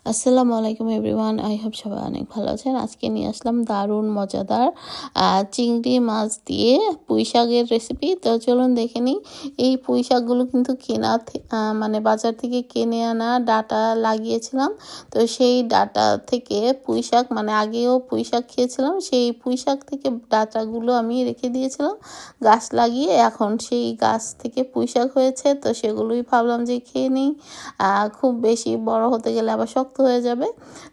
আসসালামু আলাইকুম everyone, I hope সবাই অনেক ভালো আছেন। আজকে নিয়ে আসলাম দারুণ মজাদার চিংড়ি মাছ দিয়ে পুঁই শাকের রেসিপি। তো চলুন দেখে নিই। এই পুঁই শাকগুলো কিন্তু মানে বাজার থেকে কিনে আনা ডাঁটা লাগিয়েছিলাম। তো সেই ডাঁটা থেকে পুঁই শাক, মানে আগেও পুঁই শাক খেয়েছিলাম, সেই পুঁই শাক থেকে ডাঁটাগুলো আমি রেখে দিয়েছিলাম গাছ লাগিয়ে। এখন সেই গাছ থেকে পুঁই শাক হয়েছে, তো সেগুলোই ভাবলাম যে খেয়ে নিই। খুব বেশি বড় হতে গেলে আবার শক্ত হয়ে যাবে।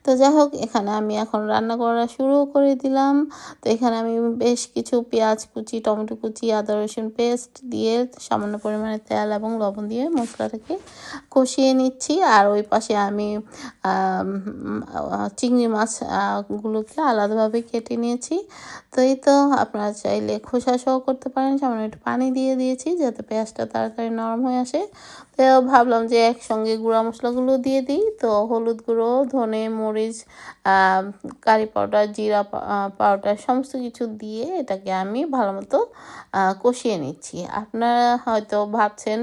তো যাই হোক, এখানে আমি এখন রান্না করা শুরু করে দিলাম। তো এখানে আমি বেশ কিছু পেঁয়াজ কুচি, টমেটো কুচি, আদা রসুন পেস্ট দিয়ে সামান্য পরিমাণে তেল এবং লবণ দিয়ে মশলাটাকে কষিয়ে নিচ্ছি। আর ওই পাশে আমি চিংড়ি মাছ গুলোকে আলাদাভাবে কেটে নিয়েছি। তো এই তো, আপনারা চাইলে খোসা সহ করতে পারেন। সামান্য একটু পানি দিয়ে দিয়েছি যাতে পেঁয়াজটা তাড়াতাড়ি নরম হয়ে আসে। তো ভাবলাম যে একসঙ্গে গুঁড়া মশলাগুলো দিয়ে দিই। তো হলুদ গুঁড়ো, ধনে, মরিচ, কারি পাউডার, জিরা পাউডার সমস্ত কিছু দিয়ে এটাকে আমি ভালো মতো কষিয়ে নিচ্ছি। আপনারা হয়তো ভাবছেন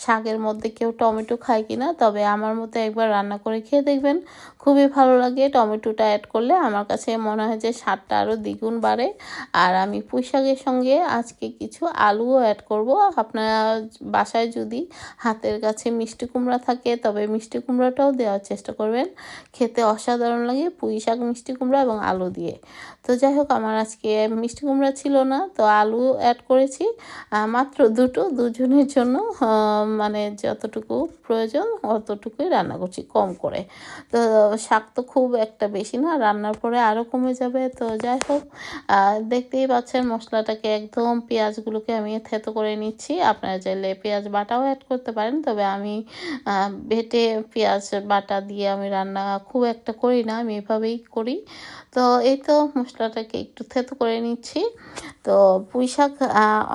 শাকের মধ্যে কেউ টমেটো খায় কি না, তবে আমার মতো একবার রান্না করে খেয়ে দেখবেন, খুবই ভালো লাগে। টমেটোটা অ্যাড করলে আমার কাছে মনে হয় যে স্বাদটা আরও দ্বিগুণ বাড়ে। আর আমি পুঁই শাকের সঙ্গে আজকে কিছু আলুও অ্যাড করব। আপনারা বাসায় যদি হাতের কাছে মিষ্টি কুমড়া থাকে তবে মিষ্টি কুমড়াটাও দেওয়ার চেষ্টা করবেন। খেতে অসাধারণ লাগে পুঁই শাক মিষ্টি কুমড়া এবং আলু দিয়ে। তো যাই হোক, আমার আজকে মিষ্টি কুমড়া ছিল না, তো আলু অ্যাড করেছি মাত্র দুজনের জন্য। মানে যতটুকু প্রয়োজন অতটুকুই রান্না করছি, কম করে। তো শাক তো খুব একটা বেশি না, রান্নার পরে আরও কমে যাবে। তো যাই হোক, দেখতেই পাচ্ছেন মশলাটাকে একদম, পেঁয়াজগুলোকে আমি থেতো করে নিচ্ছি। আপনারা চাইলে পেঁয়াজ বাটাও অ্যাড করতে পারেন, তবে আমি বেটে পেঁয়াজ বাটা দিয়ে আমি রান্না খুব একটা করি না, আমি এভাবেই করি। তো এই তো মশলাটাকে একটু থেতো করে নিচ্ছি। তো পুঁই শাক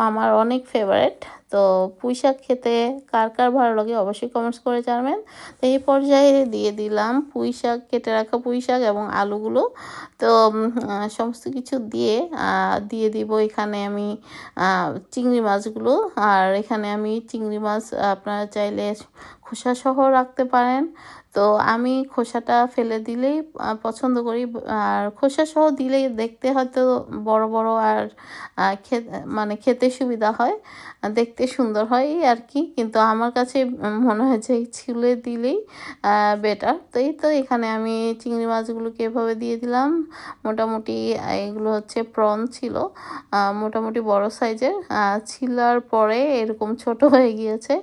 আমার অনেক ফেভারেট। তো পুঁই শাক খেতে কার কার ভালো লাগে অবশ্যই কমেন্টস করে জানাবেন। তো এই পর্যায়ে দিয়ে দিলাম পুঁই শাক, কেটে রাখা পুঁই শাক এবং আলুগুলো। তো সমস্ত কিছু দিয়ে দিব এখানে আমি চিংড়ি মাছগুলো। আর এখানে আমি চিংড়ি মাছ আপনারা চাইলে খোসা সহ রাখতে পারেন। তো আমি খোসাটা ফেলে দিলেই পছন্দ করি। আর খোসা সহ দিলেই দেখতে হয়তো বড় বড় আর মানে খেতে সুবিধা হয়, দেখতে সুন্দর হয় আর কি। কিন্তু আমার কাছে মনে হয় যে ছুলে দিলেই বেটার। তো এই তো, এখানে আমি চিংড়ি মাছগুলোকে এভাবে দিয়ে দিলাম। মোটামুটি এগুলো হচ্ছে প্রন ছিল, মোটামুটি বড় সাইজের। ছিলার পরে এরকম ছোট হয়ে গিয়েছে।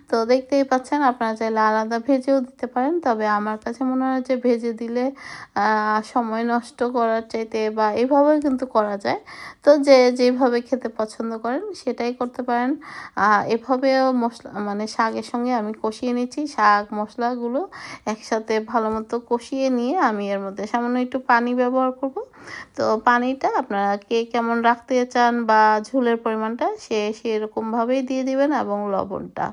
তো দেখতেই পাচ্ছেন, আপনারা চাইলে আলাদা ভেজেও দিতে পারেন, তবে আমার কাছে মনে হয় যে ভেজে দিলে সময় নষ্ট করার চাইতে বা এভাবেও কিন্তু করা যায়। তো যেভাবে খেতে পছন্দ করেন সেটাই করতে পারেন। এভাবেও মশলা, মানে শাকের সঙ্গে আমি কষিয়ে নিচ্ছি। শাক মশলাগুলো একসাথে ভালো মতো কষিয়ে নিয়ে আমি এর মধ্যে সামান্য একটু পানি ব্যবহার করব। তো পানিটা আপনারা কে কেমন রাখতে চান বা ঝোলের পরিমাণটা সেরকমভাবেই দিয়ে দিবেন, এবং লবণটা।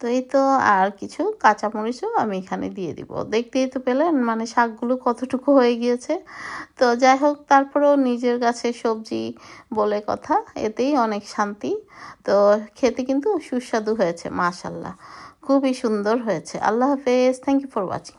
তো এই তো, আর কিছু কাঁচামরিচও আমি এখানে দিয়ে দিব। দেখতেই তো পেলেন মানে শাকগুলো কতটুকু হয়ে গিয়েছে। তো যাই হোক, তারপরেও নিজের কাছে সবজি বলে কথা, এতেই অনেক শান্তি। তো খেতে কিন্তু সুস্বাদু হয়েছে, মাশাআল্লাহ, খুবই সুন্দর হয়েছে। আল্লাহ হাফেজ, থ্যাংক ইউ ফর ওয়াচিং।